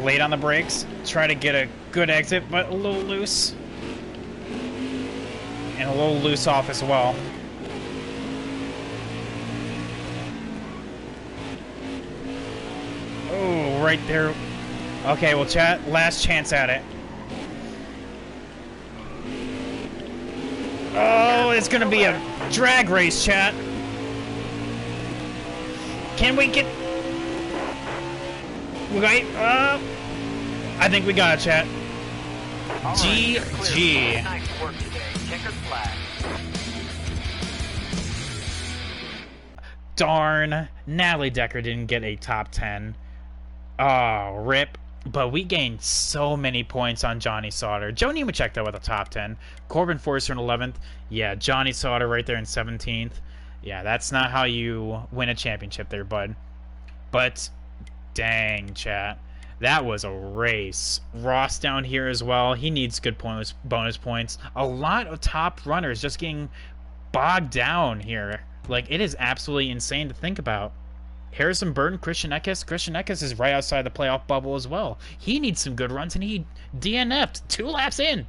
late on the brakes. Try to get a good exit, but a little loose. And a little loose off as well. Oh, right there. Okay, well, chat, last chance at it. Oh, it's gonna be a drag race, chat. Can we get... Wait, I think we got it, chat. GG. Nice work today. Checkered flag. Darn. Natalie Decker didn't get a top 10. Oh, rip. But we gained so many points on Johnny Sauter. Joe Nemechek, though, with a top 10. Corbin Forster in 11th. Yeah, Johnny Sauter right there in 17th. Yeah, that's not how you win a championship there, bud. But, dang, chat. That was a race. Ross down here as well. He needs good bonus points. A lot of top runners just getting bogged down here. Like, it is absolutely insane to think about. Harrison Burton, Christian Eckes. Christian Eckes is right outside the playoff bubble as well. He needs some good runs, and he DNF'd 2 laps in.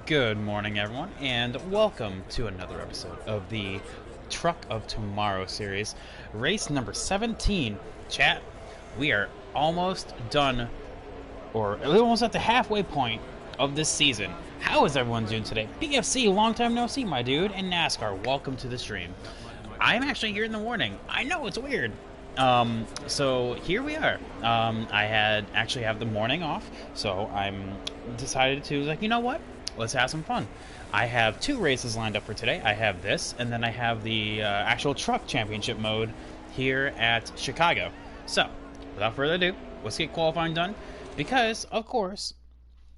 Good morning, everyone, and welcome to another episode of the Truck of Tomorrow series, race number 17. Chat, we are almost done, or almost at the halfway point of this season. How is everyone doing today? PFC, long time no see, my dude, and NASCAR, welcome to the stream. I'm actually here in the morning. I know, it's weird. So here we are. I actually have the morning off, so I'm decided to, like, you know what? Let's have some fun. I have 2 races lined up for today. I have this, and then I have the actual truck championship mode here at Chicago. So, without further ado, let's get qualifying done. Because, of course,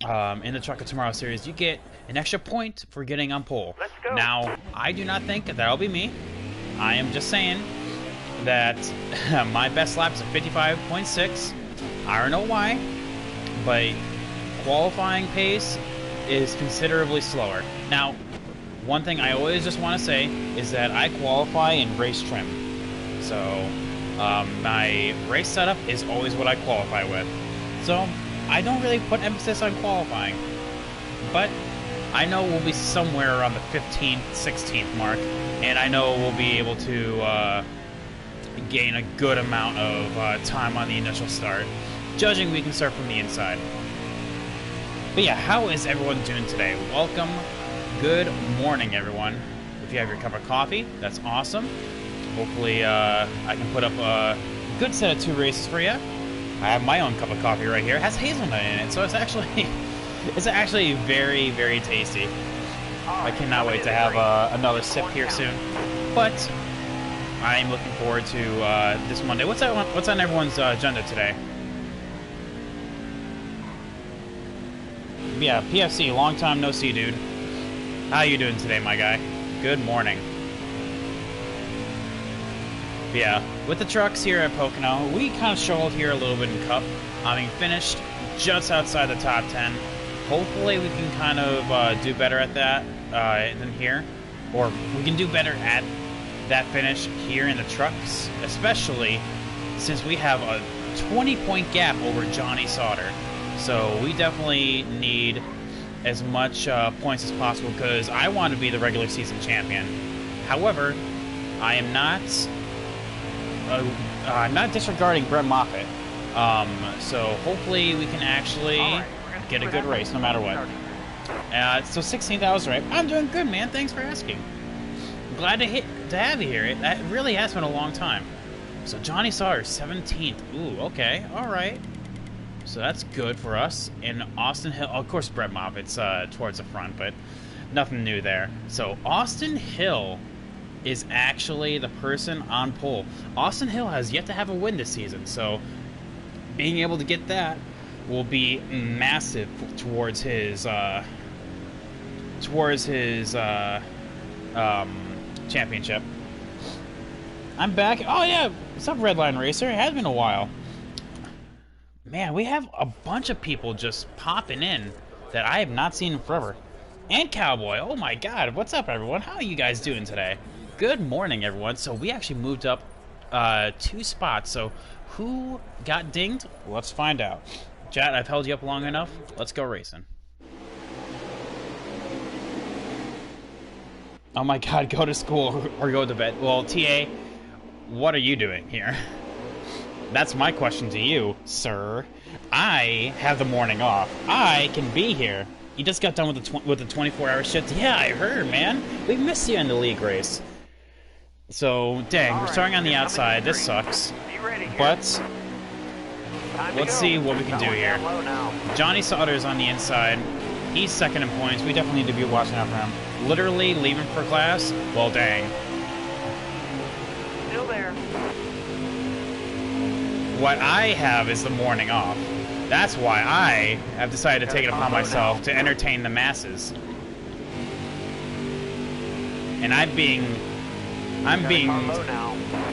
in the Truck of Tomorrow series, you get an extra point for getting on pole. Let's go. Now, I do not think that'll be me. I am just saying that my best lap is a 55.6. I don't know why, but qualifying pace is considerably slower. Now, one thing I always just want to say is that I qualify in race trim. So, my race setup is always what I qualify with. So, I don't really put emphasis on qualifying. But, I know we'll be somewhere around the 15th, 16th mark. And I know we'll be able to gain a good amount of time on the initial start. Judging we can start from the inside. But yeah, how is everyone doing today? Welcome. Good morning, everyone. If you have your cup of coffee, that's awesome. Hopefully, I can put up a good set of 2 races for you. I have my own cup of coffee right here. It has hazelnut in it, so it's actually very, very tasty. I cannot wait to have another sip here soon. But I'm looking forward to this Monday. What's on everyone's agenda today? Yeah, PFC, long time no see, dude. How you doing today, my guy? Good morning. Yeah, with the trucks here at Pocono, we kind of struggled here a little bit in Cup. I mean, finished just outside the top 10. Hopefully we can kind of do better at that than here. Or we can do better at that finish here in the trucks, especially since we have a 20-point gap over Johnny Sauter. So we definitely need as much points as possible because I want to be the regular season champion. However, I am not disregarding Brett Moffitt. So hopefully we can actually get a good race no matter what. So 16th, I was right. I'm doing good, man. Thanks for asking. I'm glad to have you here. That really has been a long time. So Johnny Sauter, 17th. Ooh, okay, all right. So that's good for us. And Austin Hill, of course, Brett Moffitt's towards the front, but nothing new there. So Austin Hill is actually the person on pole. Austin Hill has yet to have a win this season, so being able to get that will be massive towards championship. I'm back. Oh, yeah. What's up, Redline Racer? It has been a while. Man, we have a bunch of people just popping in that I have not seen in forever. And Cowboy. Oh, my God. What's up, everyone? How are you guys doing today? Good morning, everyone. So we actually moved up 2 spots. So who got dinged? Let's find out. Chat, I've held you up long enough. Let's go racing. Oh, my God. Go to school or go to bed. Well, TA... what are you doing here? That's my question to you, sir. I have the morning off. I can be here. You just got done with the 24-hour shift. Yeah, I heard, man. We missed you in the league race. So, dang, we're starting on the outside. This sucks. But let's see what we can do here. Johnny Sauter's on the inside. He's second in points. We definitely need to be watching out for him. Literally leaving for class? Well, dang. Still there. What I have is the morning off. That's why I have decided to take it upon myself to entertain the masses. And I'm being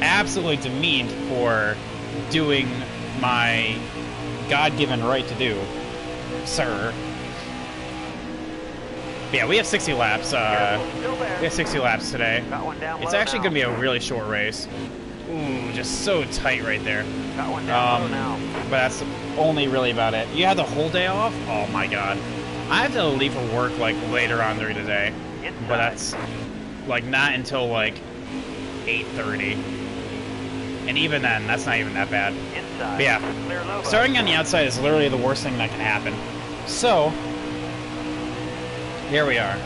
absolutely demeaned for doing my God-given right to do, sir. But yeah, we have 60 laps. We have 60 laps today. It's actually going to be a really short race. Ooh, just so tight right there. But that's only really about it. You have the whole day off? Oh my God. I have to leave for work like later on during the day. But that's like not until like 8:30. And even then, that's not even that bad. But yeah, starting on the outside is literally the worst thing that can happen. So, here we are.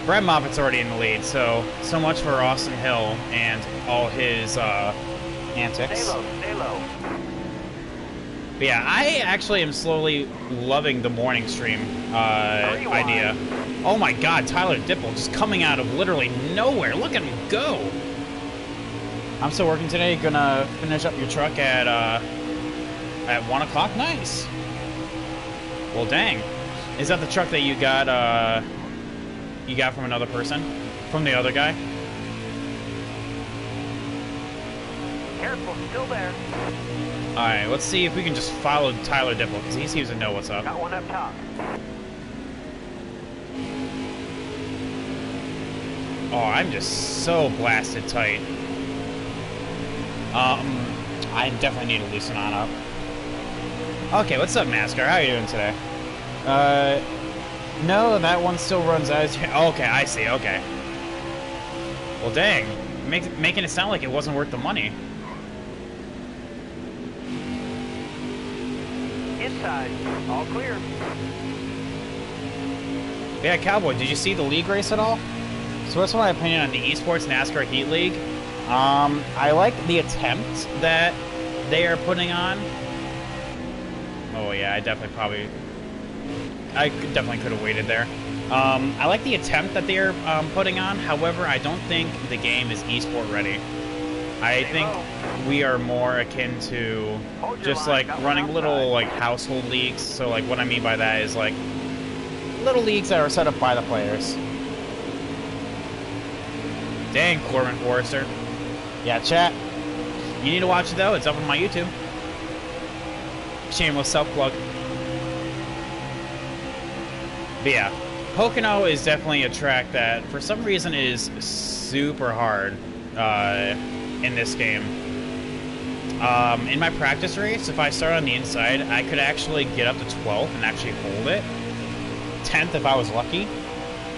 Brad Moffitt's already in the lead, so much for Austin Hill and all his antics. Stay low, stay low. But yeah, I actually am slowly loving the morning stream idea. Oh my God, Tyler Dipple just coming out of literally nowhere. Look at him go. I'm still working today. Gonna finish up your truck at 1 o'clock. Nice. Well, dang. Is that the truck that you got? You got from another person? From the other guy? Careful, still there. Alright, let's see if we can just follow Tyler Dipple, because he seems to know what's up. Got one up top. Oh, I'm just so blasted tight. I definitely need to loosen on up. Okay, what's up, NASCAR? How are you doing today? No, that one still runs out. Okay, I see. Okay. Well, dang. Making it sound like it wasn't worth the money. Inside. All clear. Yeah, Cowboy, did you see the league race at all? So what's my opinion on the Esports NASCAR Heat League? I like the attempt that they are putting on. Oh, yeah, I definitely could have waited there. I like the attempt that they're putting on. However, I don't think the game is esport ready. I think we are more akin to just like running little like household leagues. So like what I mean by that is like little leagues that are set up by the players. Dang, Corbin Forrester. Yeah, chat. You need to watch it though. It's up on my YouTube. Shameless self-plug. But yeah, Pocono is definitely a track that, for some reason, is super hard in this game. In my practice race, if I start on the inside, I could actually get up to 12th and actually hold it. 10th if I was lucky.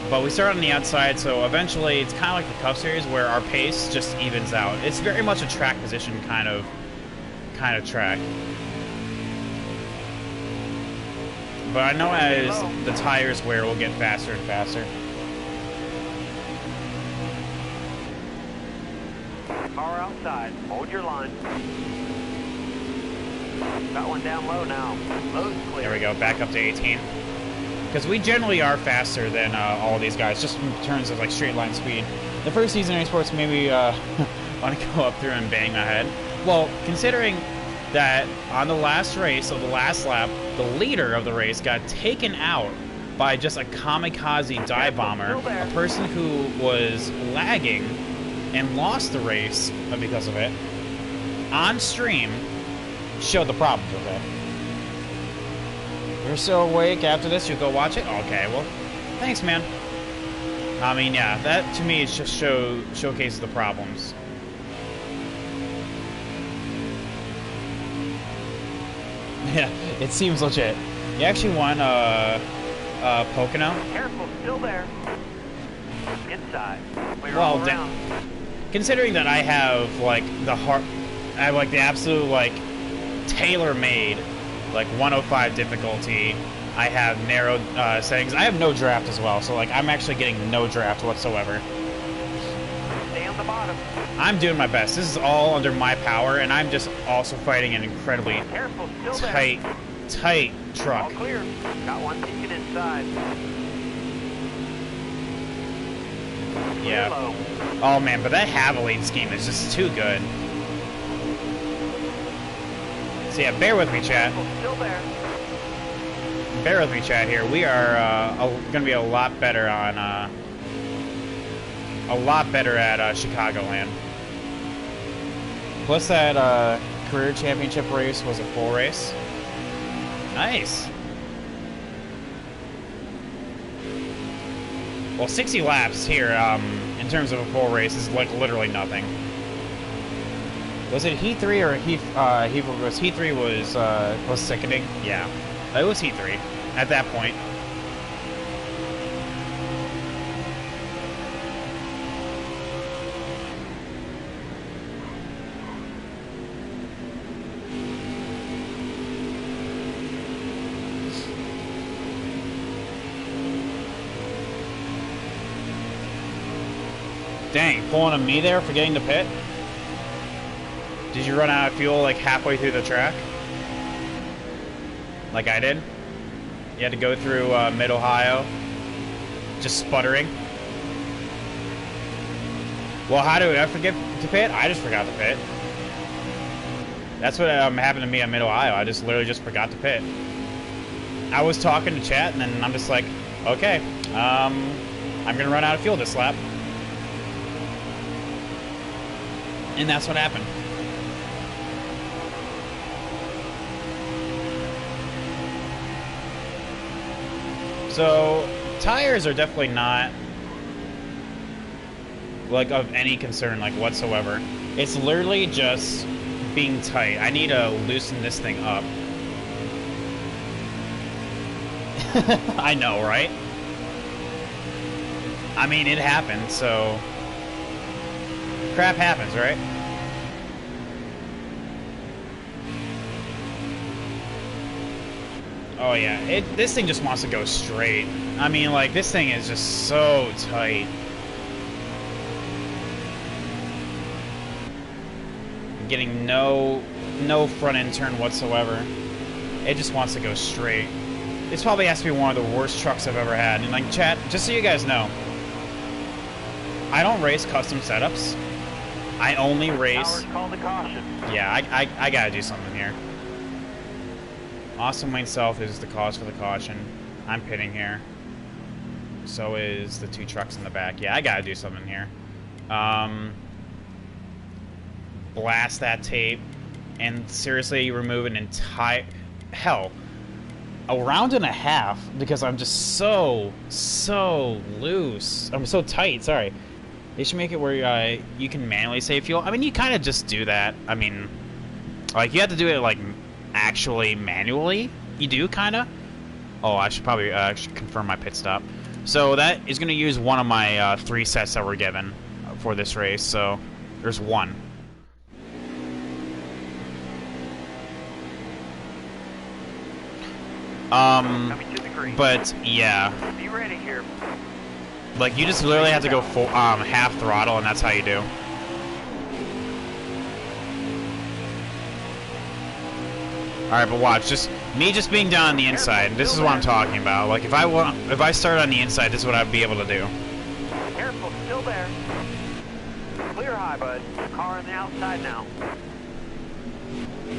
But we start on the outside, so eventually it's kind of like the Cup Series where our pace just evens out. It's very much a track position kind of track. But I know as the tires wear, we'll get faster and faster. Car outside. Hold your line. Got one down low now. Low's clear. There we go. Back up to 18. Because we generally are faster than all these guys, just in terms of like straight line speed. The first season of esports maybe want to go up through and bang my head. Well, considering that on the last race of the last lap, the leader of the race got taken out by just a kamikaze dive bomber, a person who was lagging and lost the race because of it, on stream, showed the problems with it. You're still awake after this? You go watch it? Okay, well, thanks, man. I mean, yeah, that to me is just showcases the problems. Yeah, it seems legit. You actually won Pocono? Careful, still there. Inside. Clear Well, all around. Considering that I have like I have like the absolute like tailor-made like 105 difficulty. I have narrowed settings. I have no draft as well, so like I'm actually getting no draft whatsoever. Stay on the bottom. I'm doing my best. This is all under my power, and I'm just also fighting an incredibly Careful, still tight there. truck. All clear. Got one peeking inside. Yeah. Low. Oh man, but that Havoline scheme is just too good. So yeah, bear with me, chat. Careful, still there. Bear with me, chat. Here we are going to be a lot better on at Chicagoland. Plus that career championship race was a full race. Nice. Well, 60 laps here in terms of a full race is like literally nothing. Was it Heat 3 or Heat 3 was sickening? Yeah, it was Heat 3 at that point. Dang, pulling a me there for getting to pit? Did you run out of fuel like halfway through the track? Like I did? You had to go through mid-Ohio, just sputtering. Well, how do I forget to pit? I just forgot to pit. That's what happened to me at mid-Ohio. I just literally just forgot to pit. I was talking to chat, and then I'm just like, okay, I'm gonna run out of fuel this lap. And that's what happened. So, tires are definitely not like of any concern like whatsoever. It's literally just being tight. I need to loosen this thing up. I know, right? I mean, it happened, so crap happens, right? Oh yeah, this thing just wants to go straight. I mean, like, this thing is just so tight. Getting no front end turn whatsoever. It just wants to go straight. This probably has to be one of the worst trucks I've ever had. And like, chat, just so you guys know, I don't race custom setups. I only race. Call the caution. Yeah, I gotta do something here. Awesome Lane South is the cause for the caution. I'm pitting here. So is the two trucks in the back. Yeah, I gotta do something here. Blast that tape and seriously remove an entire a round and a half because I'm just so loose. I'm so tight. Sorry. They should make it where you can manually save fuel. I mean, you kind of just do that. I mean, like you have to do it like actually manually. You do kind of. Oh, I should probably should confirm my pit stop. So that is going to use one of my 3 sets that were given for this race. So there's one. But yeah. Be ready here. Like you just literally have to go full, half throttle, and that's how you do. All right, but watch, just being down on the inside. This is what I'm talking about. Like if I start on the inside, this is what I'd be able to do. Careful, still there. Clear high, bud. Car on the outside now.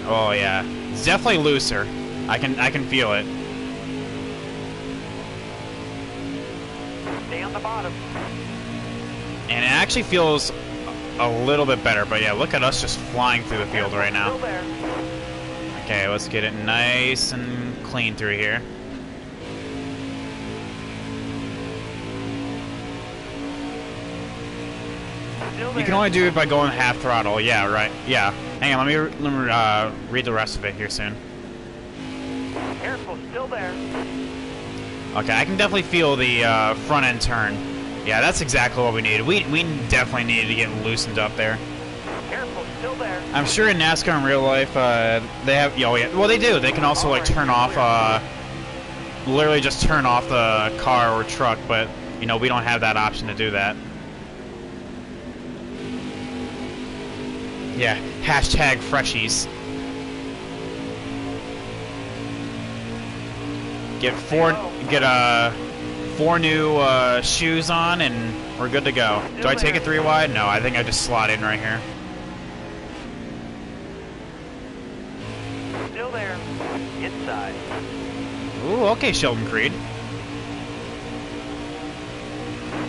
Oh yeah, it's definitely looser. I can feel it. Stay on the bottom. And it actually feels a little bit better, but yeah, look at us just flying through the field right now. Still there. Okay, let's get it nice and clean through here. Still You can there. only do it by going half throttle. Yeah, right. Yeah. Hang on, let me read the rest of it here soon. Careful, still there. Okay, I can definitely feel the front end turn. Yeah, that's exactly what we needed. We definitely needed to get loosened up there. Careful, still there. I'm sure in NASCAR in real life, they have. Oh yeah, well they do. They can also like turn off, literally just turn off the car or truck. But you know we don't have that option to do that. Yeah, hashtag freshies. Get four new shoes on, and we're good to go. Do I take it 3 wide? No, I think I just slot in right here. Still there. Inside. Ooh, okay, Sheldon Creed.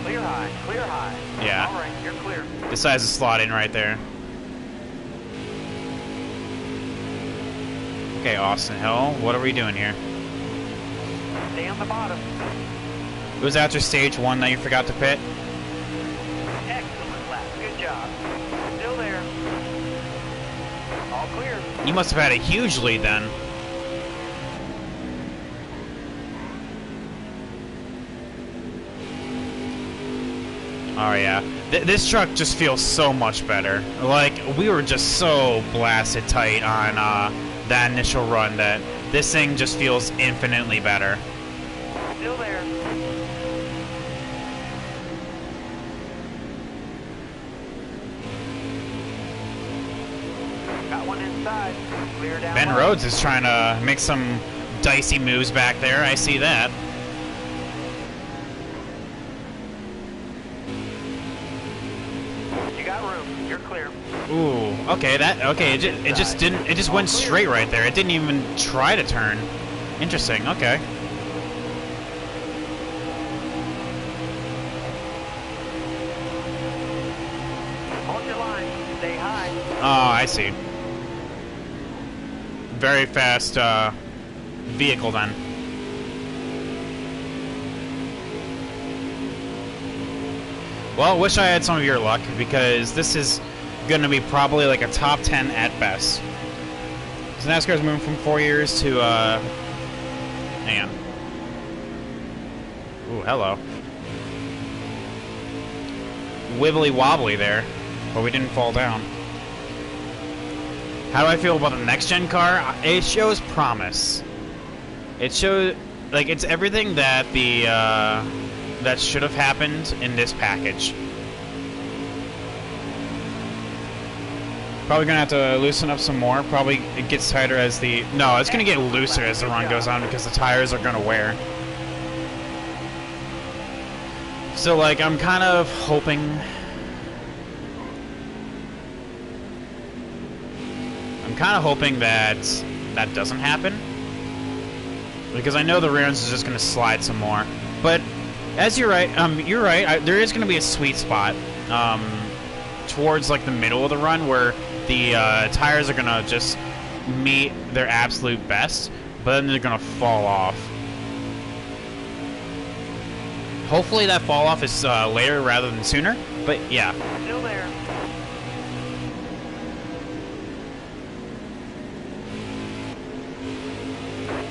Clear high, clear high. Yeah. All right, you're clear. Decides to slot in right there. Okay, Austin Hill, what are we doing here? Stay on the bottom. It was after stage 1 that you forgot to pit? Excellent lap. Good job. Still there. All clear. You must have had a huge lead then. Oh yeah, this truck just feels so much better. Like, we were just so blasted tight on that initial run that this thing just feels infinitely better. Still there. Got one inside. Clear down. Ben low. Rhodes is trying to make some dicey moves back there. I see that. You got room. You're clear. Ooh, okay, it just went straight right there. It didn't even try to turn. Interesting, okay. Hold your line. Stay high. Oh, I see. Very fast vehicle then. Well, wish I had some of your luck, because this is going to be probably like a top 10 at best. So NASCAR's moving from 4 years to, hang on. Ooh, hello. Wibbly wobbly there, but we didn't fall down. How do I feel about the next gen car? It shows promise. It shows, like, it's everything that the, that should have happened in this package. Probably gonna have to loosen up some more. Probably it gets tighter as the... No, it's gonna get looser as the run goes on because the tires are gonna wear. So, like, I'm kind of hoping... I'm kind of hoping that that doesn't happen. Because I know the rear ends is just gonna slide some more. But, as you're right, there is gonna be a sweet spot, towards, like, the middle of the run where the tires are gonna just meet their absolute best, but then they're gonna fall off. Hopefully that fall off is later rather than sooner, but yeah. Still there.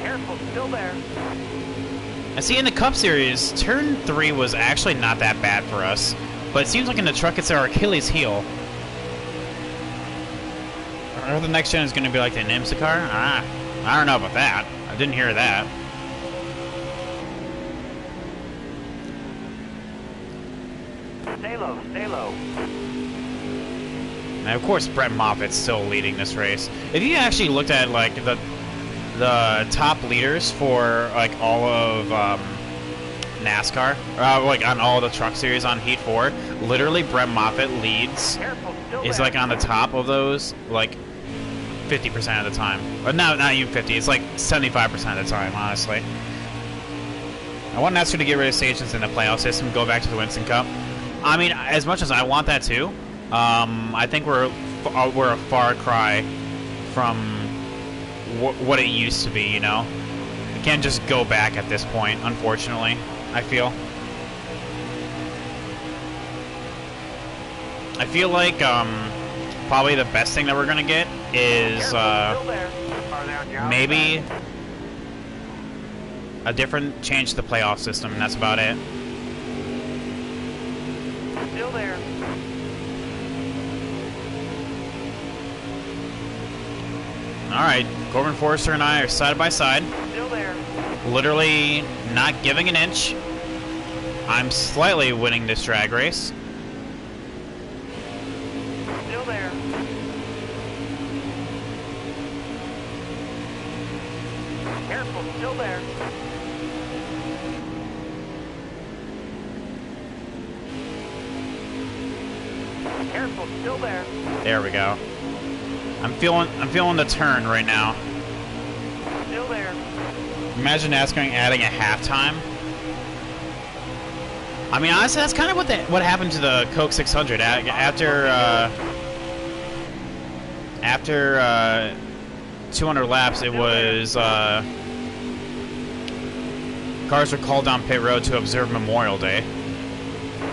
Careful, still there. I see in the Cup Series, turn 3 was actually not that bad for us, but it seems like in the truck it's our Achilles heel. Or the next gen is going to be like the IMSA car? Ah, I don't know about that. I didn't hear that. Stay low, stay low. And of course, Brett Moffitt's still leading this race. If you actually looked at like the top leaders for like all of NASCAR, like on all the truck series on Heat 4, literally Brett Moffitt leads. Careful, still Is there. like on the top of those like 50% of the time. But no, not even 50. It's like 75% of the time, honestly. I want NASCAR to get rid of stations in the playoff system, go back to the Winston Cup. I mean, as much as I want that too, I think we're a far cry from what it used to be, you know? We can't just go back at this point, unfortunately, I feel. I feel like, probably the best thing that we're gonna get is, maybe a different change to the playoff system, and that's about it. Still there. Alright, Corbin Forrester and I are side by side. Still there. Literally not giving an inch. I'm slightly winning this drag race. Still there. Careful, still there. Careful, still there. There we go. I'm feeling the turn right now. Still there. Imagine NASCAR adding a halftime. I mean, honestly, that's kind of what happened to the Coke 600 after 200 laps. It was cars were called down pit road to observe Memorial Day.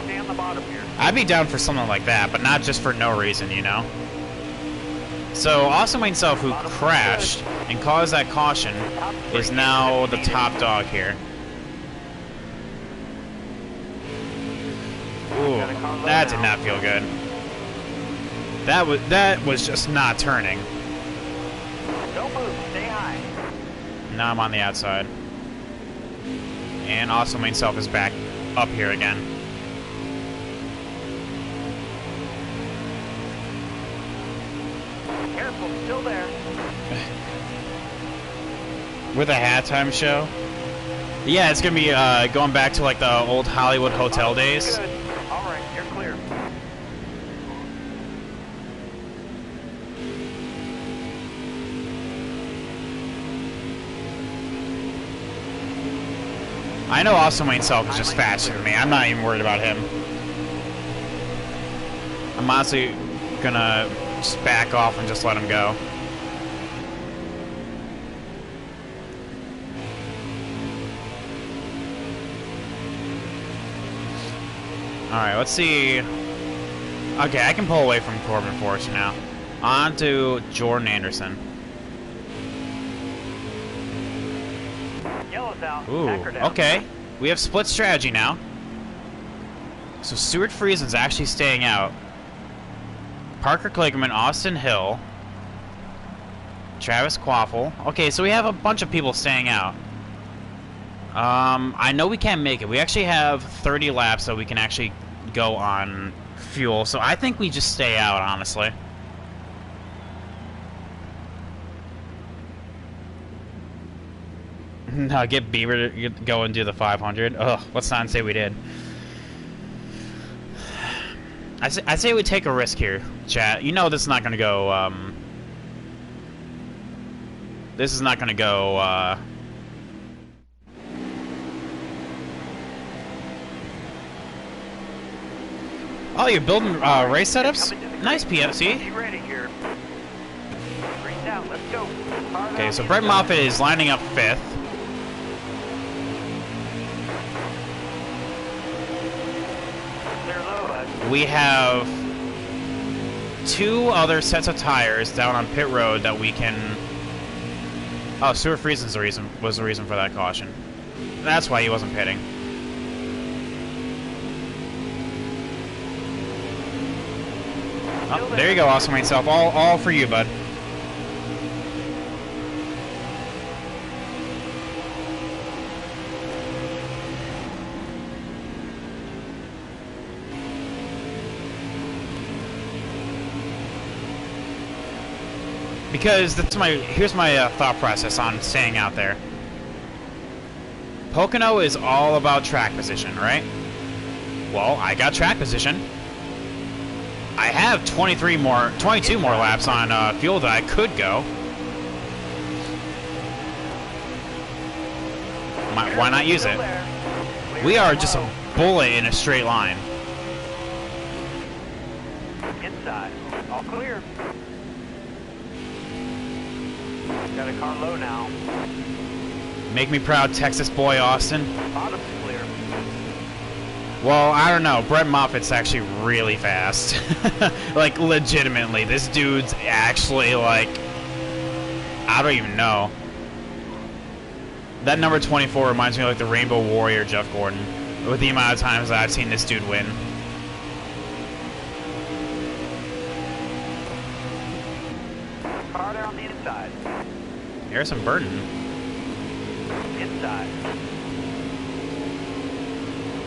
Stay on the bottom here. I'd be down for something like that, but not just for no reason, you know. So Austin Wayne Self, who crashed and caused that caution, is now the top dog here. Ooh, that did not feel good. That was just not turning. Don't move, stay high. Now I'm on the outside. And Austin Wayne Self is back up here again. Careful, still there. With a halftime show? Yeah, it's gonna be going back to like the old Hollywood hotel days. Good. All right, you're clear. I know Austin Wayne Self is just faster than me. I'm not even worried about him. I'm honestly gonna just back off and just let him go. Alright, let's see. Okay, I can pull away from Corbin Forrester now. On to Jordan Anderson. Yellow's out. Ooh, Packer down. okay. We have split strategy now. So Stuart Friesen's actually staying out. Parker Kligerman, Austin Hill, Travis Quaffle. Okay, so we have a bunch of people staying out. I know we can't make it. We actually have 30 laps that we can actually go on fuel, so I think we just stay out, honestly. No, get Bieber to go and do the 500. Ugh, let's not say we did. I say we take a risk here, chat. You know this is not gonna go. This is not gonna go. Oh, you're building race setups? Nice, PFC. Be ready here. Green's out, let's go. Okay, so Brett Moffitt is lining up 5th. Clear low, bud. We have 2 other sets of tires down on pit road that we can. Oh, Stuart Friesen's was the reason for that caution. That's why he wasn't pitting. Oh, there you go, Austin Wayne Self. All for you, bud. Because here's my thought process on staying out there. Pocono is all about track position, right? Well, I got track position. I have 22 more laps on fuel that I could go. Why not use it? We are just a bullet in a straight line. inside. All clear. Got a car low now. Make me proud, Texas boy Austin. Bottom's clear. Well, I don't know. Brett Moffitt's actually really fast. Like, legitimately. This dude's actually, like... I don't even know. That number 24 reminds me of, like, the Rainbow Warrior Jeff Gordon. With the amount of times that I've seen this dude win. Car there on the inside. Harrison Burton. Inside.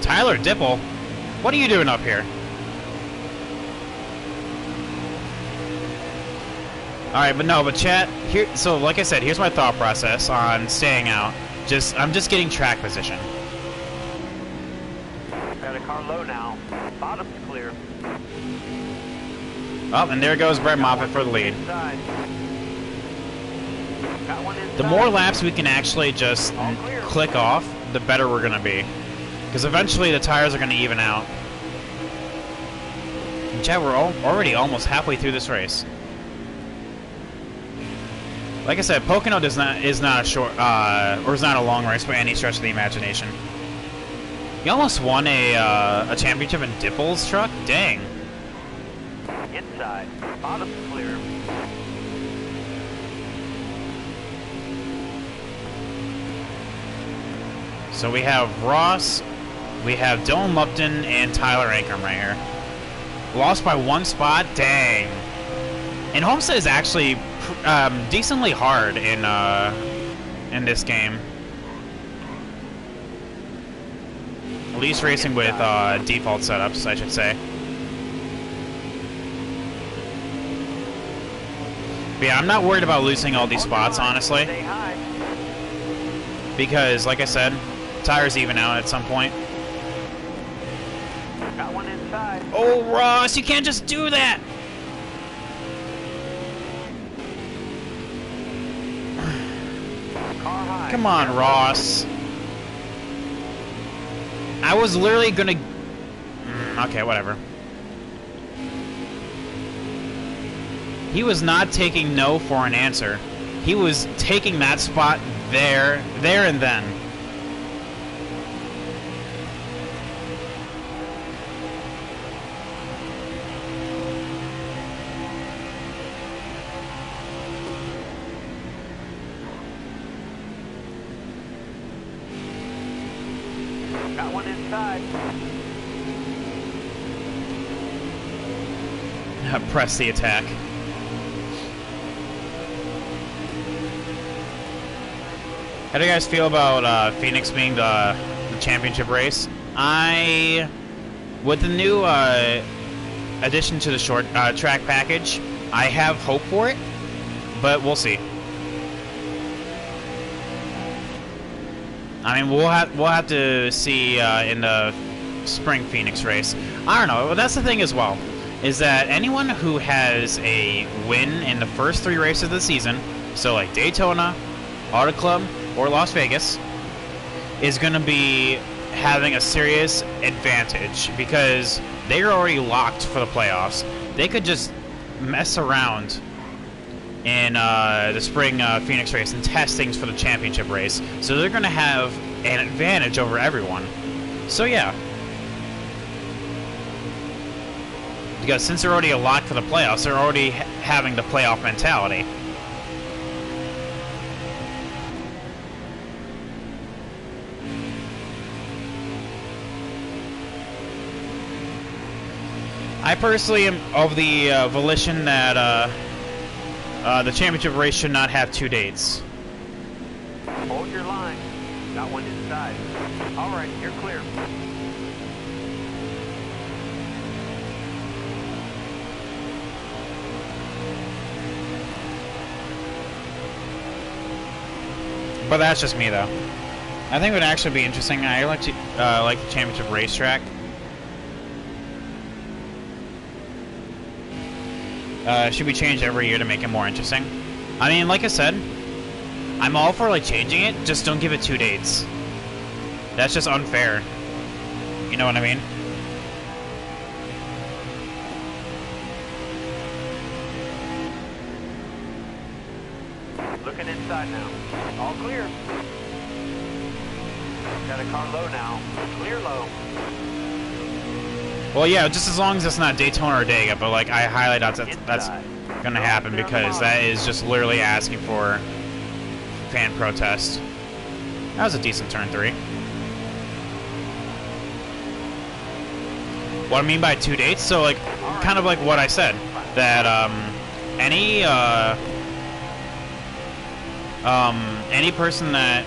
Tyler Dipple? What are you doing up here? Alright, but chat, here, so like I said, here's my thought process on staying out. I'm just getting track position. Got a car low now. Bottom's clear. Oh, and there goes Brett Moffitt for the lead. Inside. Got one inside. The more laps we can actually just click off, the better we're going to be. Because eventually the tires are going to even out. And chat, we're already almost halfway through this race. Like I said, Pocono is not a short, or is not a long race by any stretch of the imagination. You almost won a championship in Dipple's truck? Dang. Inside. Bottom's clear. So we have Ross, we have Dylan Lupton, and Tyler Ankrum right here. Lost by one spot? Dang. And Homestead is actually decently hard in this game. At least racing with default setups, I should say. But yeah, I'm not worried about losing all these spots, honestly. Because, like I said, tires even out at some point. Got one inside. Oh, Ross, you can't just do that! Car high. Come on, Ross. I was literally gonna... okay, whatever. He was not taking no for an answer. He was taking that spot there and then. Got one inside. Press the attack. How do you guys feel about Phoenix being the championship race? With the new addition to the short track package, I have hope for it, but we'll see. I mean, we'll have to see in the spring Phoenix race. I don't know. That's the thing as well, is that anyone who has a win in the first 3 races of the season, so like Daytona, Auto Club, or Las Vegas, is going to be having a serious advantage because they are already locked for the playoffs. They could just mess around in the spring Phoenix race and test things for the championship race. So they're going to have an advantage over everyone. So yeah. Because since they're already locked for the playoffs, they're already having the playoff mentality. I personally am of the volition that the championship race should not have 2 dates. Hold your line. Got one inside. All right, you're clear. But that's just me, though. I think it would actually be interesting. I like to like the championship racetrack. Should be changed every year to make it more interesting. I mean, like I said, I'm all for like changing it. Just don't give it 2 dates. That's just unfair. You know what I mean? Looking inside now. All clear. Got a car low now. Clear low. Well, yeah, just as long as it's not Daytona or Dega, but like I highly doubt that's gonna happen because that is just literally asking for fan protest. That was a decent turn 3. What I mean by 2 dates, so like kind of like what I said, that any person that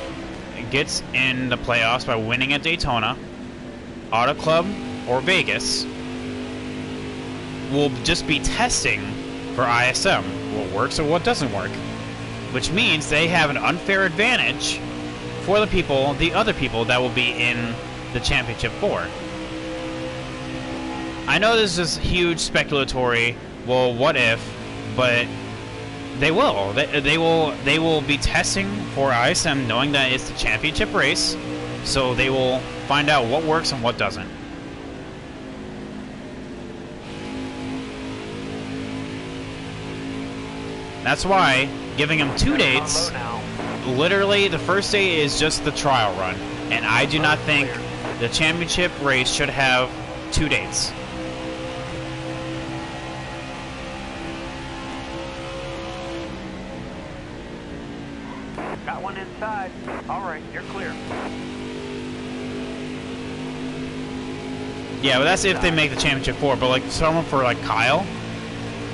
gets in the playoffs by winning at Daytona, Auto Club, or Vegas will just be testing for ISM, what works or what doesn't work, which means they have an unfair advantage for the other people that will be in the Championship 4. I know this is huge speculatory, well, what if, but they will. They will be testing for ISM knowing that it's the championship race, so they will find out what works and what doesn't. That's why giving them 2 dates, literally the first day is just the trial run, and I do not think the championship race should have 2 dates. Got one inside. All right, you're clear. Yeah, but that's if they make the championship 4. But like someone for like Kyle,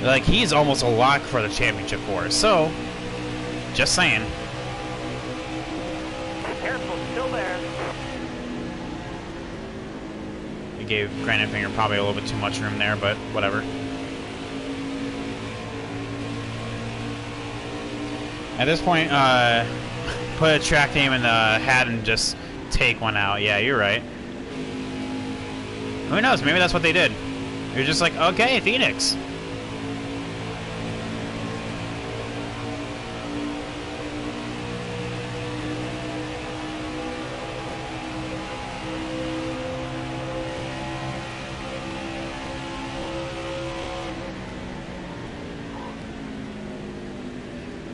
like he's almost a lock for the championship 4. So, just saying. Careful, still there. He gave Granite Finger probably a little bit too much room there, but whatever. At this point, put a track name in the hat and just take one out. Yeah, you're right. Who knows? Maybe that's what they did. You're just like, okay, Phoenix.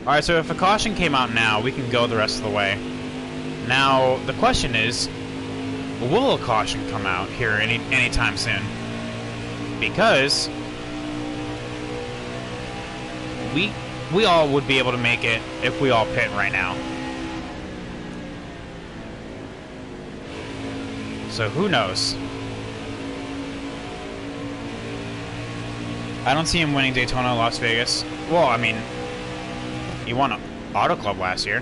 Alright, so if a caution came out now, we can go the rest of the way. Now, the question is, will a caution come out here anytime soon? Because we all would be able to make it if we all pit right now. So who knows? I don't see him winning Daytona, Las Vegas. Well, I mean, he won an Auto Club last year.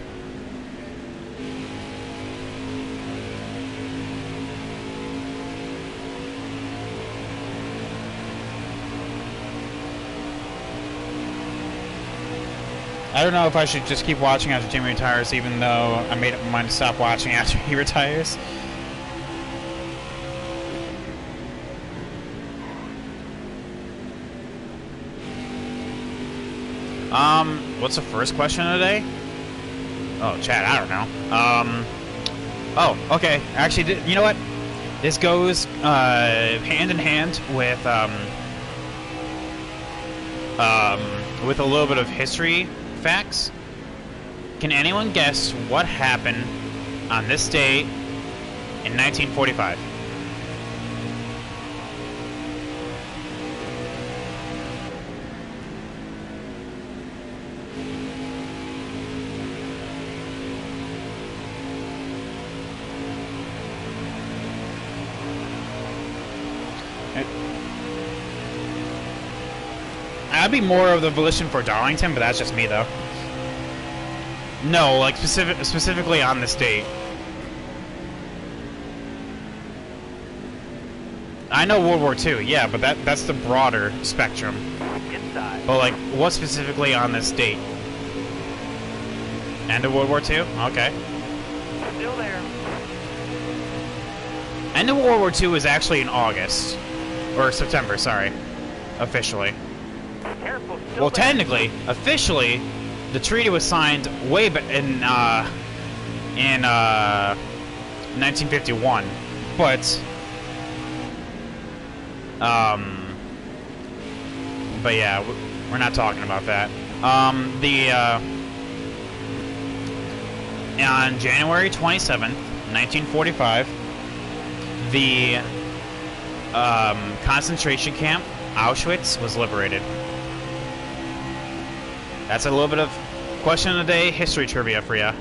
I don't know if I should just keep watching after Jimmy retires, even though I made up my mind to stop watching after he retires. What's the first question of the day? Oh, Chad, I don't know. Oh, okay. Actually, you know what? This goes hand in hand with a little bit of history facts. Can anyone guess what happened on this date in 1945? I'd be more of the volition for Darlington, but that's just me, though. No, like specifically on this date. I know World War II, yeah, but that's the broader spectrum. Inside. But like, what specifically on this date? End of World War II? Okay. Still there. End of World War II is actually in August. Or September, sorry. Officially. Careful, still Well, there. technically, officially, the treaty was signed way back in 1951, but yeah, we're not talking about that. on January 27th, 1945, the concentration camp Auschwitz was liberated. That's a little bit of question of the day history trivia for you.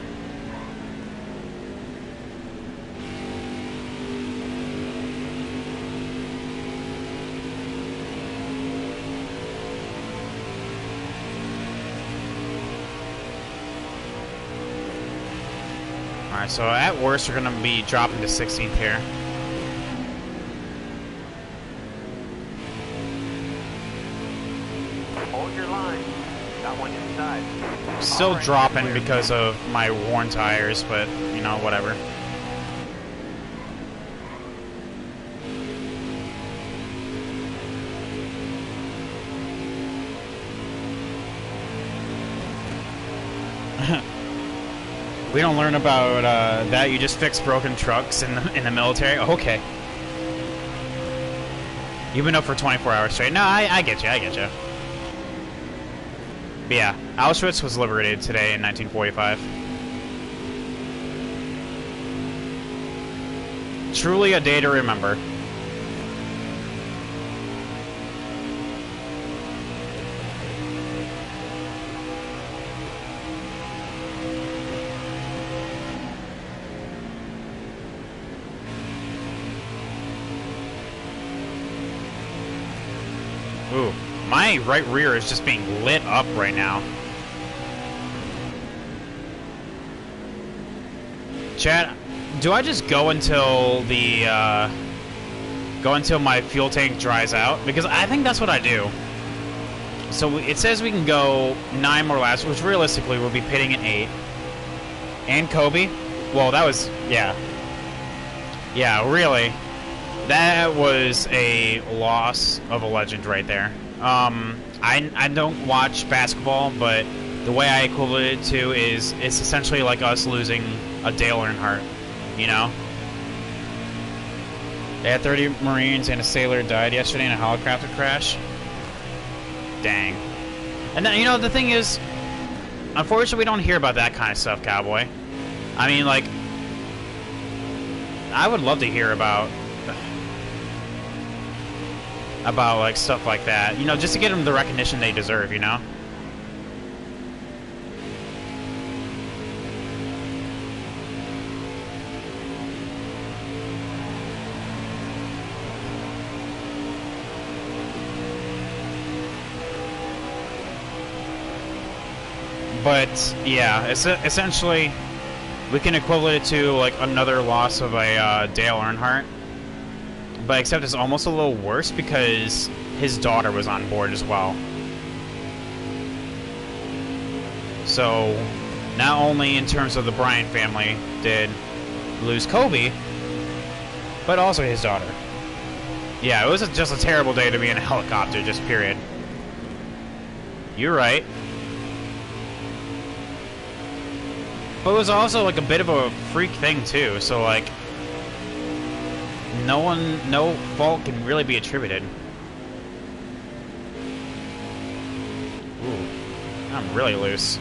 Alright, so at worst we're going to be dropping to 16th here. Hold your line. Got one inside. Still All right, dropping clear. because of my worn tires, but, you know, whatever. We don't learn about that. You just fix broken trucks in the military. Okay. You've been up for 24 hours straight. No, I get you. I get you. But yeah, Auschwitz was liberated today in 1945. Truly a day to remember. Ooh, my right rear is just being lit up right now. Chat, do I just go until the until my fuel tank dries out? Because I think that's what I do. So it says we can go 9 more laps, which realistically we'll be pitting at 8. And Kobe? Well, that was, yeah. Yeah, really. That was a loss of a legend right there. I don't watch basketball, but the way I equivalent it to is it's essentially like us losing a Dale Earnhardt, you know? They had 30 Marines and a sailor died yesterday in a helicopter crash. Dang. And then, you know, the thing is, unfortunately we don't hear about that kind of stuff, Cowboy. I mean, like, I would love to hear about like stuff like that, you know, just to get them the recognition they deserve, you know. But yeah, it's essentially we can equivalent it to like another loss of a Dale Earnhardt. But except it's almost a little worse because his daughter was on board as well. So, not only in terms of the Bryant family did lose Kobe, but also his daughter. Yeah, it was just a terrible day to be in a helicopter, just period. You're right. But it was also like a bit of a freak thing too, so like no fault can really be attributed. Ooh, I'm really loose.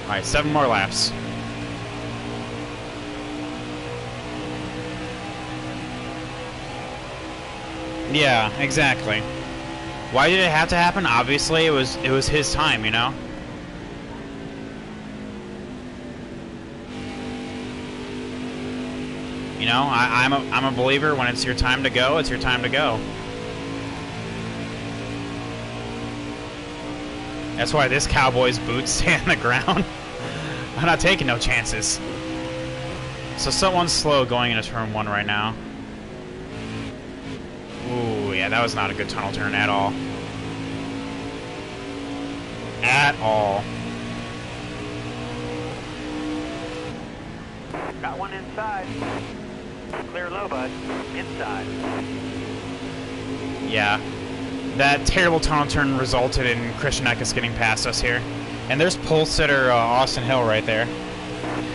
Alright, 7 more laps. Yeah, exactly. Why did it have to happen? Obviously, it was his time, you know? You know, I'm a believer. When it's your time to go, it's your time to go. That's why this cowboy's boots stay on the ground. I'm not taking no chances. So someone's slow going into turn 1 right now. Ooh, yeah, that was not a good tunnel turn at all. At all. Got one inside. Clear low, bud. Inside. Yeah. That terrible tunnel turn resulted in Christian Eckes getting past us here. And there's pole sitter Austin Hill right there.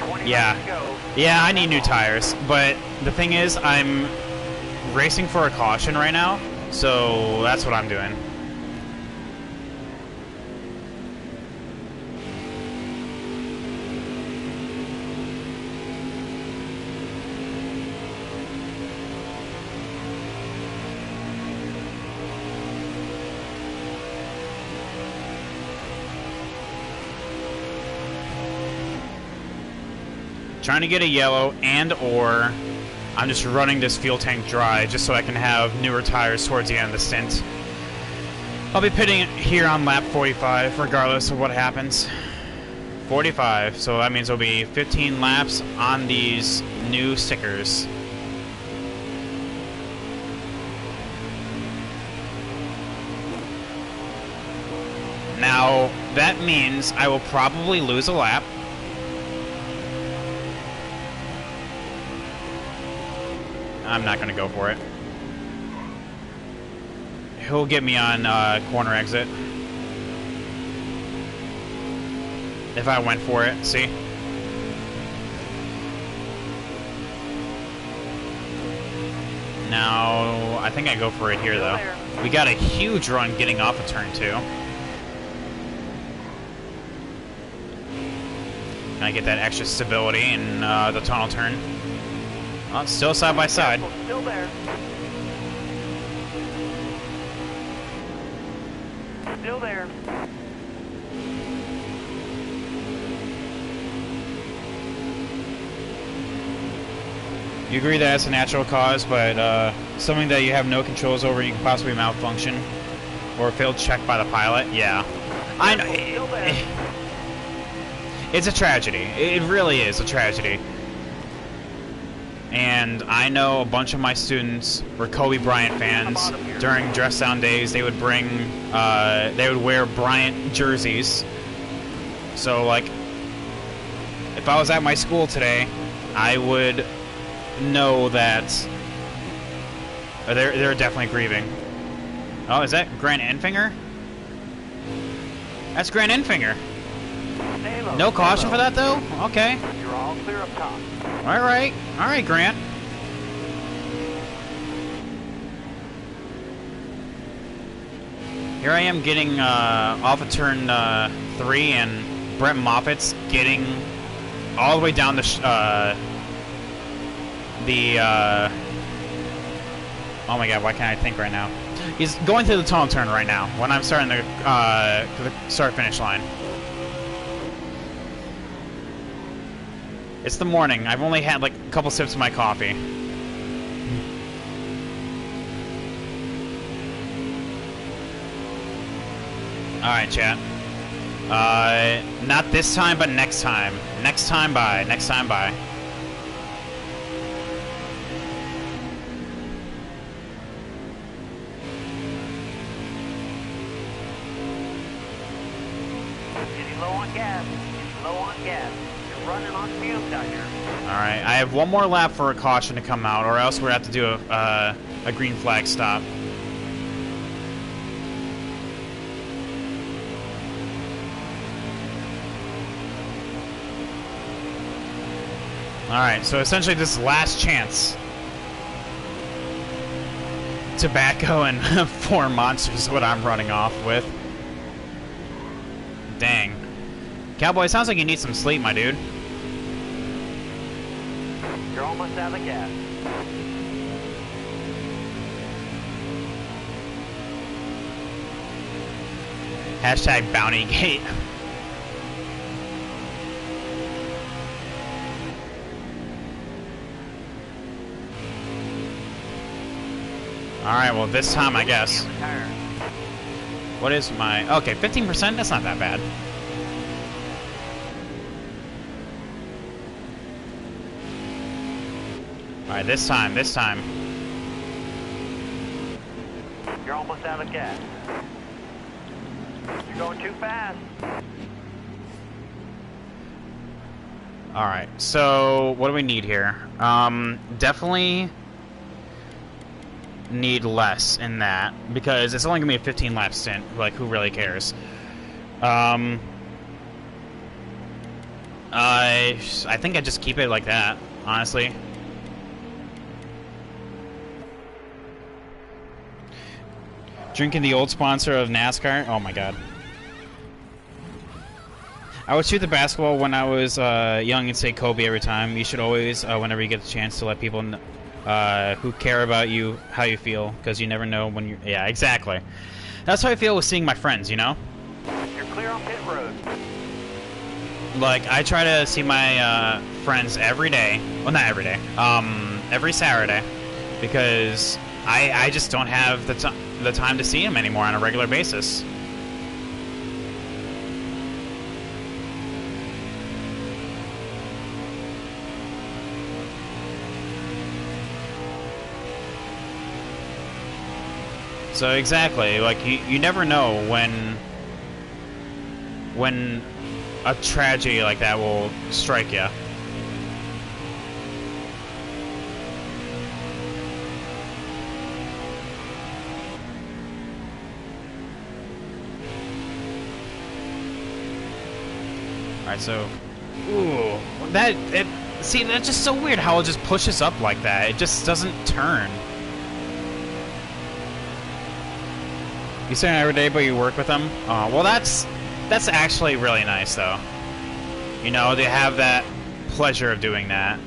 20 Yeah. laps to go. Yeah, I need new tires. But the thing is, I'm racing for a caution right now. So that's what I'm doing. Trying to get a yellow, and or I'm just running this fuel tank dry just so I can have newer tires towards the end of the stint. I'll be pitting here on lap 45 regardless of what happens. 45, so that means it'll be 15 laps on these new stickers. Now, that means I will probably lose a lap. I'm not going to go for it. He'll get me on corner exit. If I went for it, see? Now, I think I go for it here, though. We got a huge run getting off of turn 2. And I get that extra stability in the tunnel turn. Oh, still side by side. Still there. Still there. You agree that it's a natural cause, but something that you have no controls over, you can possibly malfunction or a failed check by the pilot? Yeah. I know. It's a tragedy. It really is a tragedy. And I know a bunch of my students were Kobe Bryant fans. During dress down days, they would bring, they would wear Bryant jerseys. So, like, if I was at my school today, I would know that they're definitely grieving. Oh, is that Grant Enfinger? That's Grant Enfinger. No caution for that, though? Okay. You're all clear up top. Alright. Alright, Grant. Here I am getting off of turn 3, and Brett Moffat's getting all the way down the oh my god, why can't I think right now? He's going through the tunnel turn right now when I'm starting the start-finish line. It's the morning. I've only had like a couple sips of my coffee. Alright, chat. Not this time, but next time. Next time by. Next time by. Getting low on gas. Getting low on gas. You're running on fumes out here. Alright, I have one more lap for a caution to come out, or else we're going to have to do a green flag stop. Alright, so essentially this is last chance. Tobacco and 4 monsters is what I'm running off with. Dang. Cowboy, sounds like you need some sleep, my dude. You're almost out of gas. Hashtag Bounty Gate. Alright, well this time I guess. What is my... Okay, 15%? That's not that bad. Alright, this time. You're almost out of gas. You're going too fast. Alright, so what do we need here? Definitely need less in that, because it's only gonna be a 15 lap stint. Like, who really cares? I think I just keep it like that, honestly. Drinking the old sponsor of NASCAR? Oh my god. I would shoot the basketball when I was young and say Kobe every time. You should always, whenever you get the chance, to let people who care about you how you feel, because you never know when you're... Yeah, exactly. That's how I feel with seeing my friends, you know? You're clear on pit road. Like, I try to see my friends every day. Well, not every day. Every Saturday, because I just don't have the time to see them anymore on a regular basis. So exactly, like you never know when a tragedy like that will strike you. Alright, so ooh, see, that's just so weird how it just pushes up like that. It just doesn't turn. You say it every day, but you work with them? Well, that's actually really nice, though. You know, they have that pleasure of doing that.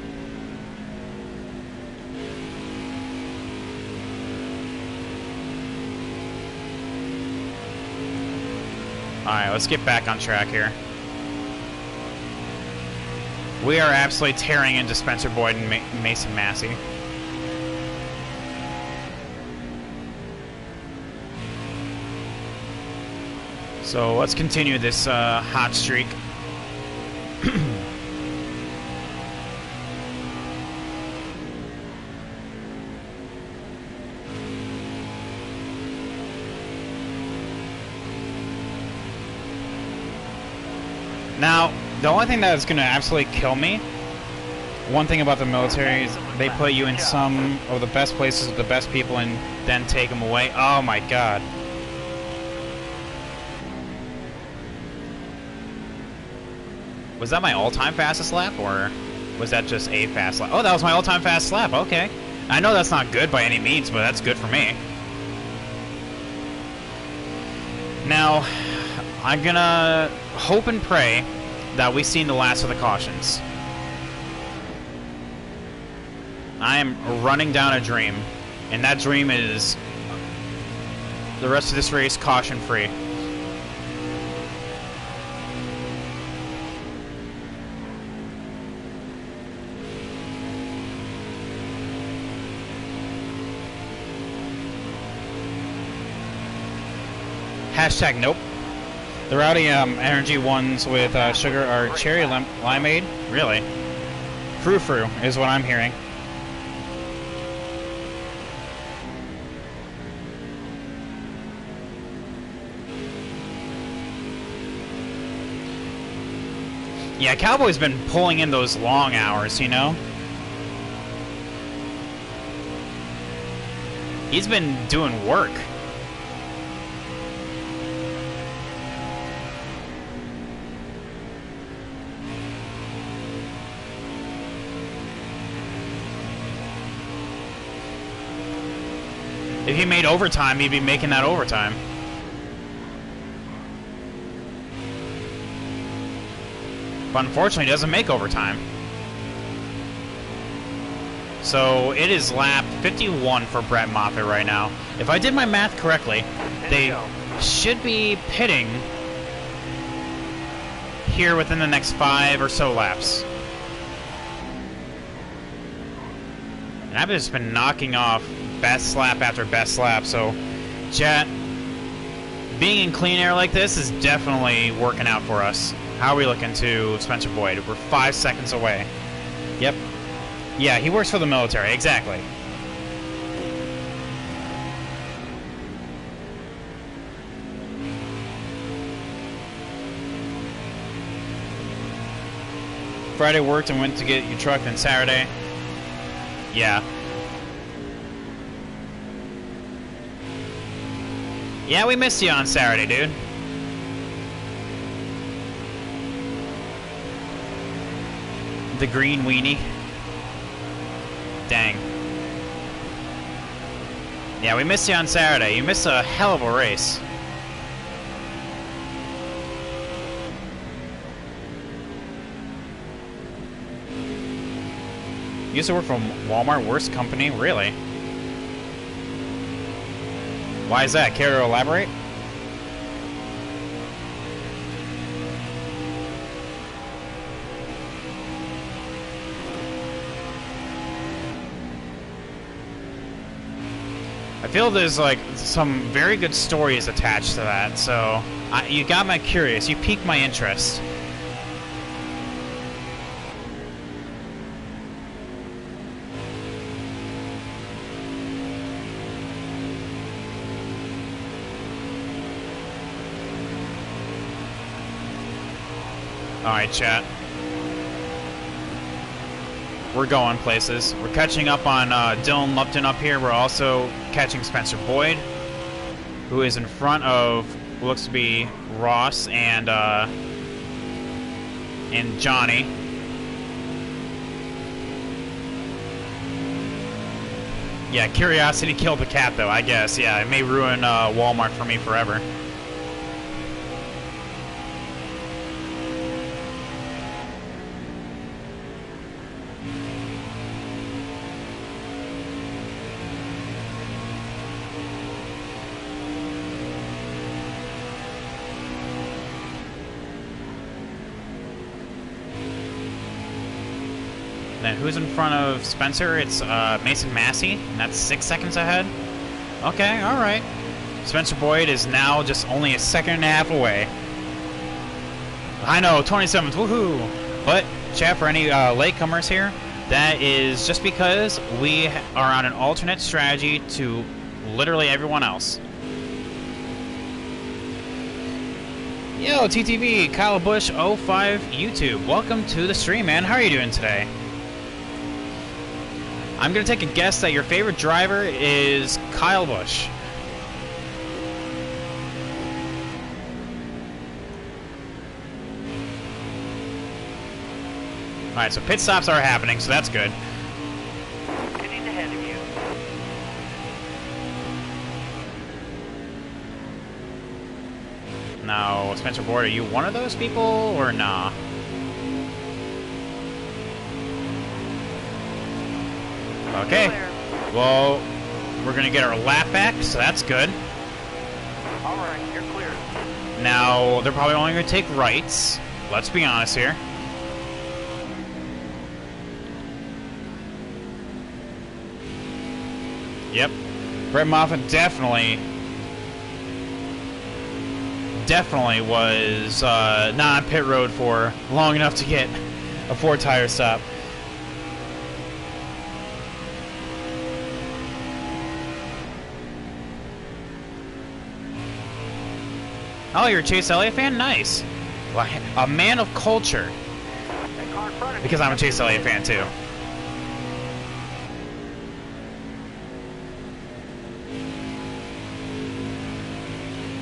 Alright, let's get back on track here. We are absolutely tearing into Spencer Boyd and Mason Massey. So let's continue this hot streak. Now, the only thing that is going to absolutely kill me, one thing about the military is they put you in some of the best places with the best people and then take them away. Oh my god. Was that my all-time fastest lap, or was that just a fast lap? Oh, that was my all-time fast lap, okay. I know that's not good by any means, but that's good for me. Now, I'm gonna hope and pray that we've seen the last of the cautions. I am running down a dream, and that dream is the rest of this race caution-free. Hashtag nope. The Rowdy Energy ones with sugar are cherry limeade? Really? Frou-frou is what I'm hearing. Yeah, Cowboy's been pulling in those long hours, you know? He's been doing work. If he made overtime, he'd be making that overtime. But unfortunately, he doesn't make overtime. So it is lap 51 for Brett Moffitt right now. If I did my math correctly, they should be pitting here within the next 5 or so laps. And I've just been knocking off best lap after best lap, so chat, being in clean air like this is definitely working out for us. How are we looking to Spencer Boyd? We're 5 seconds away. Yep. Yeah, he works for the military, exactly. Friday worked and went to get your truck, then Saturday. Yeah. Yeah, we missed you on Saturday, dude. The green weenie. Dang. Yeah, we missed you on Saturday. You missed a hell of a race. You used to work for Walmart, worst company? Really? Why is that? Care to elaborate? feel there's like some very good stories attached to that, so you got my curious. You piqued my interest. Alright, chat. We're going places. We're catching up on Dylan Lupton up here. We're also catching Spencer Boyd, who is in front of what looks to be Ross and Johnny. Yeah, curiosity killed the cat, though, I guess. Yeah, it may ruin Walmart for me forever. Then who's in front of Spencer? It's Mason Massey, and that's 6 seconds ahead. Okay, alright. Spencer Boyd is now just only a second and a half away. I know, 27th, woohoo! But, chat, for any latecomers here, that is just because we are on an alternate strategy to literally everyone else. Yo, TTV, Kyle Bush 05 YouTube. Welcome to the stream, man. How are you doing today? I'm going to take a guess that your favorite driver is Kyle Busch. Alright, so pit stops are happening, so that's good. Pitting ahead of you. Now, Spencer Boyd, are you one of those people, or nah? Okay, well, we're going to get our lap back, so that's good. Alright, you're clear. Now, they're probably only going to take rights. Let's be honest here. Yep. Brett Moffitt definitely was not on pit road for long enough to get a 4-tire stop. Oh, you're a Chase Elliott fan? Nice. Well, a man of culture. Because I'm a Chase Elliott fan, too.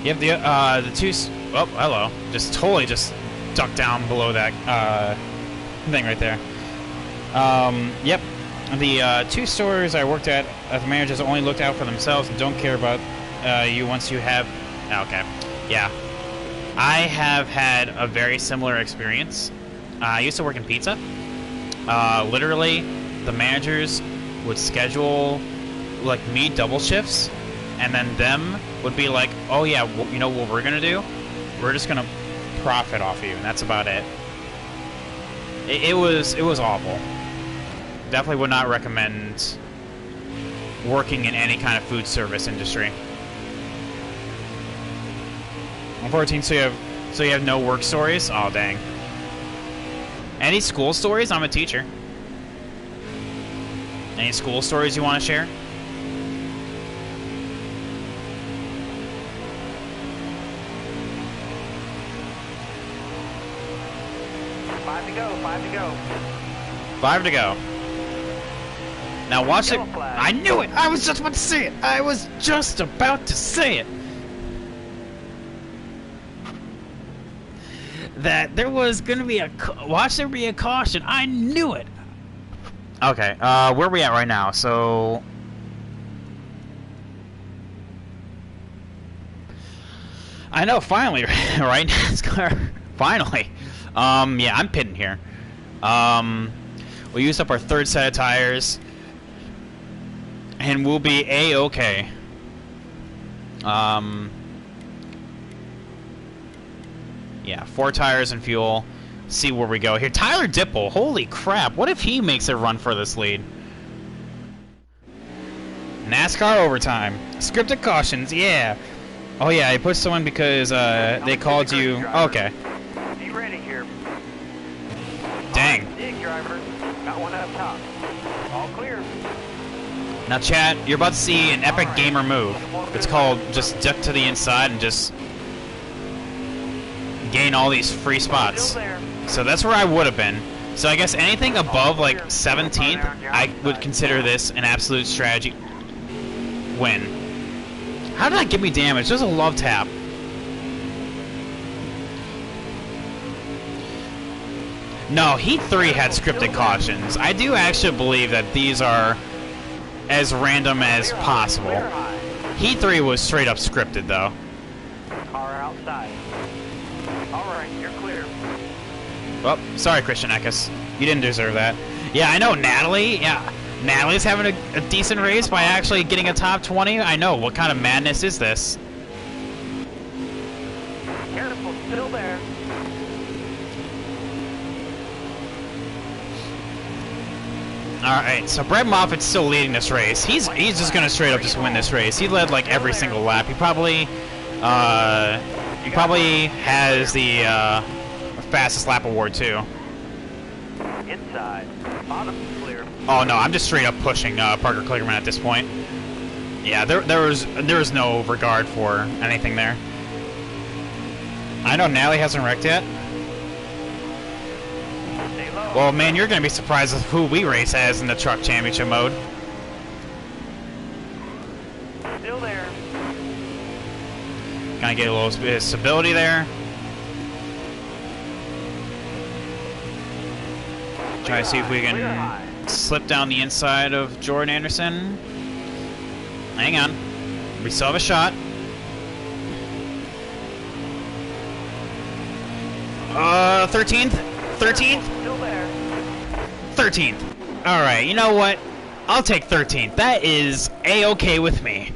You have the two... Oh, hello. Just totally just ducked down below that thing right there. Yep. The two stores I worked at as managers only looked out for themselves and don't care about you once you have... Okay. Yeah. I have had a very similar experience. I used to work in pizza. Literally, the managers would schedule, like, me double shifts, and then them would be like, oh yeah, well, you know what we're gonna do? We're just gonna profit off you, and that's about it. It was awful. Definitely would not recommend working in any kind of food service industry. 14, so you have no work stories? Oh, dang. Any school stories? I'm a teacher. Any school stories you want to share? Five to go. 5 to go. Now watch it. I knew it! I was just about to say it! I was just about to say it! That there was gonna be watch there be a caution. I knew it. Okay, where are we at right now? So I know, finally, right? Finally. Yeah, I'm pitting here. We used up our third set of tires, and we'll be A-okay. Yeah, 4 tires and fuel. See where we go here. Tyler Dipple, holy crap! What if he makes a run for this lead? NASCAR overtime. Scripted cautions, yeah. Oh yeah, I pushed someone because they called you. Okay. Be ready here. Dang. Dig driver. Got one up top. All clear. Now, chat, you're about to see an epic gamer move. It's called just duck to the inside and just gain all these free spots. So that's where I would have been. So I guess anything above like 17th, I would consider this an absolute strategy win. How did that give me damage? There's a love tap. No, Heat 3 had scripted cautions. I do actually believe that these are as random as possible. Heat 3 was straight up scripted, though. Car outside. All right, you're clear. Well, sorry, Christian Eckes. You didn't deserve that. Yeah, I know, Natalie. Yeah, Natalie's having a decent race by actually getting a top 20. I know. What kind of madness is this? Careful, still there. Alright, so Brett Moffitt's still leading this race. He's just gonna straight up just win this race. He led like every single lap. He probably has the fastest lap award too. Inside. Bottom clear. Oh no, I'm just straight up pushing Parker Kligerman at this point. Yeah, there was no regard for anything there. I know Natalie hasn't wrecked yet. Well, man, you're gonna be surprised with who we race as in the truck championship mode. Still there. Gonna get a little bit of stability there. Try to see if we can slip down the inside of Jordan Anderson. Hang on. We still have a shot. 13th? 13th? Still there. 13th. Alright, you know what? I'll take 13th. That is A-okay with me.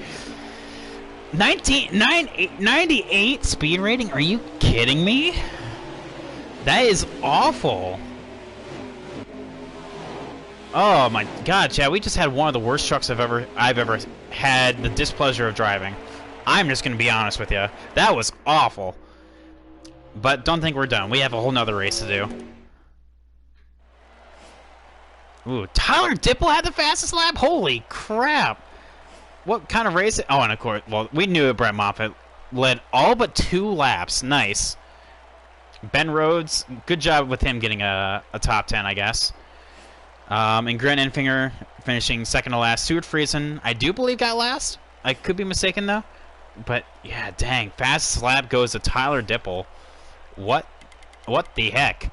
98 speed rating? Are you kidding me? That is awful. Oh my god, Chad, we just had one of the worst trucks I've ever had the displeasure of driving. I'm just gonna be honest with you. That was awful. But don't think we're done. We have a whole nother race to do. Ooh, Tyler Dipple had the fastest lap? Holy crap. What kind of race? Oh, and of course, well, we knew it. Brett Moffitt led all but 2 laps. Nice. Ben Rhodes, good job with him getting a top 10, I guess. And Grant Enfinger finishing second to last. Stuart Friesen, I do believe, got last. I could be mistaken, though. But, yeah, dang. Fastest lap goes to Tyler Dipple. What the heck?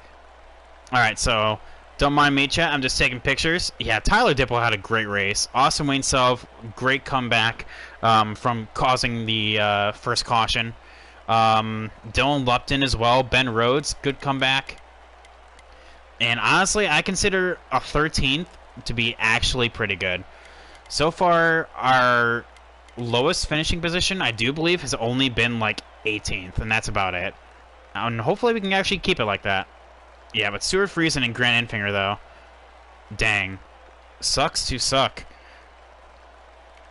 Alright, so don't mind me, chat. I'm just taking pictures. Yeah, Tyler Dipple had a great race. Austin Wayne Self, great comeback from causing the first caution. Dylan Lupton as well. Ben Rhodes, good comeback. And honestly, I consider a 13th to be actually pretty good. So far, our lowest finishing position, I do believe, has only been like 18th, and that's about it. And hopefully we can actually keep it like that. Yeah, but Stuart Friesen and Grant Enfinger, though, dang, sucks to suck.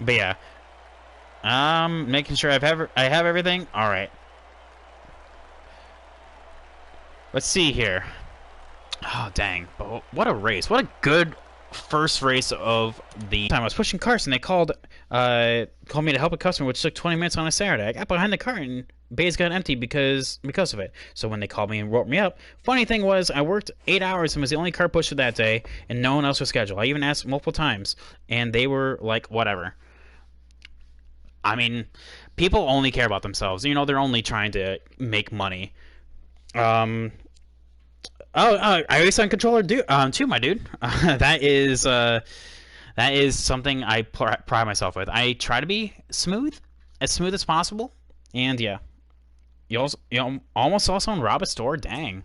But yeah, making sure I have everything. All right. Let's see here. Oh dang! But what a race! What a good first race of the time. I was pushing carts and they called me to help a customer, which took 20 minutes on a Saturday. I got behind the cart and bays got empty because of it. So when they called me and wrote me up, funny thing was I worked 8 hours and was the only cart pusher that day, and no one else was scheduled. I even asked multiple times, and they were like, whatever. I mean, people only care about themselves. You know, they're only trying to make money. iOS on controller too, my dude. That is something I pride myself with. I try to be smooth as possible, and yeah. You almost saw someone rob a store? Dang.